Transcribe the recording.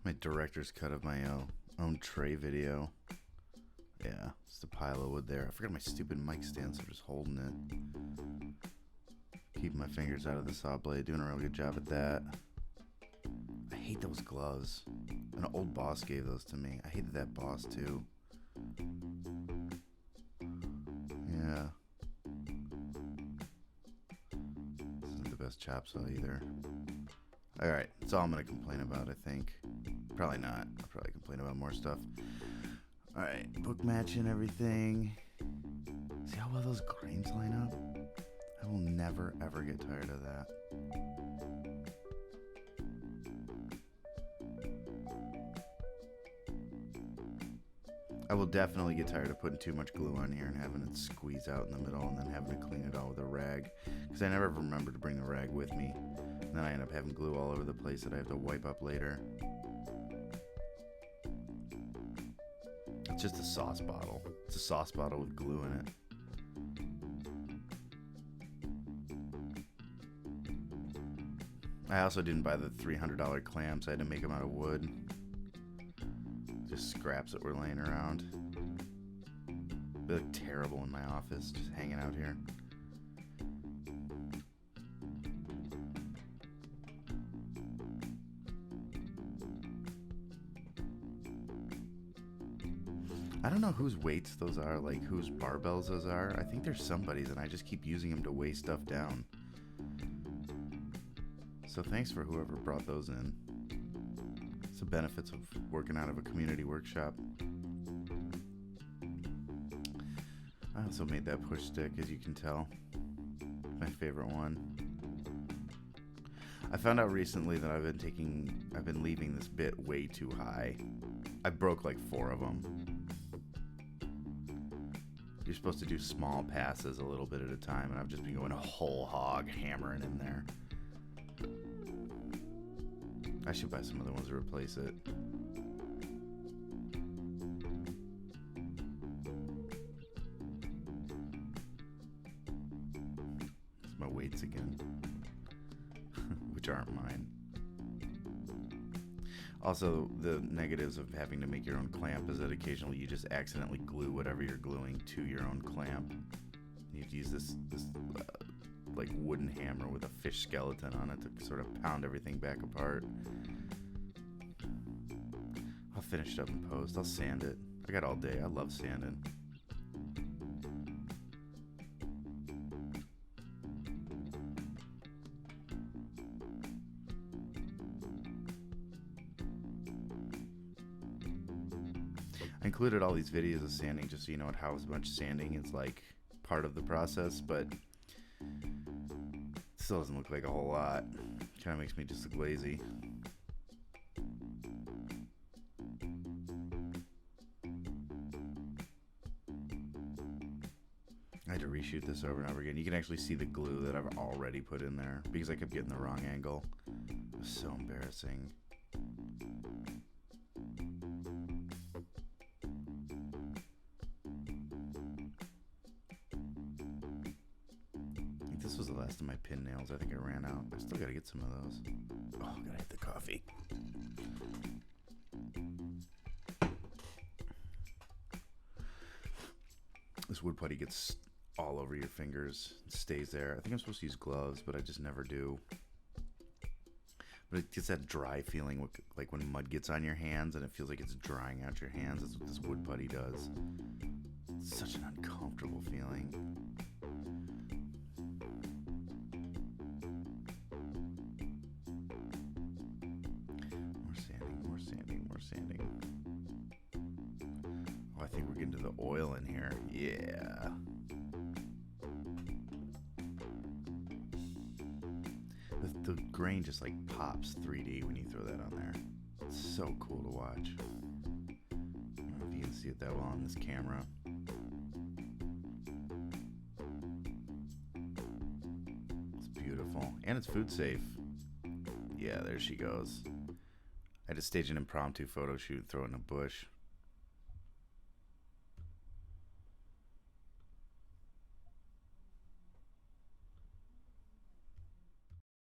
My director's cut of my own tray video. Yeah, just a pile of wood there. I forgot my stupid mic stand, so I'm just holding it. Keeping my fingers out of the saw blade, doing a real good job at that. I hate those gloves. An old boss gave those to me. I hated that boss too. Yeah. This isn't the best chop saw either. Alright, that's all I'm going to complain about, I think. Probably not. I'll probably complain about more stuff. Alright, book matching everything. See how well those grains line up? I will never, ever get tired of that. I will definitely get tired of putting too much glue on here and having it squeeze out in the middle and then having to clean it all with a rag. Because I never remember to bring the rag with me. And then I end up having glue all over the place that I have to wipe up later. It's just a sauce bottle. It's a sauce bottle with glue in it. I also didn't buy the $300 clamps. I had to make them out of wood. Just scraps that were laying around. They look terrible in my office, just hanging out here. I don't know whose weights those are, like whose barbells those are. I think they're somebody's, and I just keep using them to weigh stuff down. So thanks for whoever brought those in. It's the benefits of working out of a community workshop. I also made that push stick, as you can tell. My favorite one. I found out recently that I've been leaving this bit way too high. I broke like 4 of them. You're supposed to do small passes a little bit at a time, and I've just been going a whole hog hammering in there. I should buy some other ones to replace it. There's my weights again, which aren't mine. Also, the negatives of having to make your own clamp is that occasionally you just accidentally glue whatever you're gluing to your own clamp. You have to use this like wooden hammer with a fish skeleton on it to sort of pound everything back apart. I'll finish it up in post. I'll sand it. I got all day. I love sanding. I included all these videos of sanding just so you know how much sanding is like part of the process, but it still doesn't look like a whole lot. Kind of makes me just look lazy. I had to reshoot this over and over again. You can actually see the glue that I've already put in there because I kept getting the wrong angle. It was so embarrassing. This was the last of my pin nails. I think I ran out. I still gotta get some of those. Oh, gotta hit the coffee. This wood putty gets all over your fingers. It stays there. I think I'm supposed to use gloves, but I just never do. But it gets that dry feeling, like when mud gets on your hands and it feels like it's drying out your hands. That's what this wood putty does. It's such an uncomfortable feeling. More sanding. Oh, I think we're getting to the oil in here. Yeah. The grain just like pops 3D when you throw that on there. It's so cool to watch. I don't know if you can see it that well on this camera. It's beautiful. And it's food safe. Yeah, there she goes. I had to stage an impromptu photo shoot, throw it in a bush.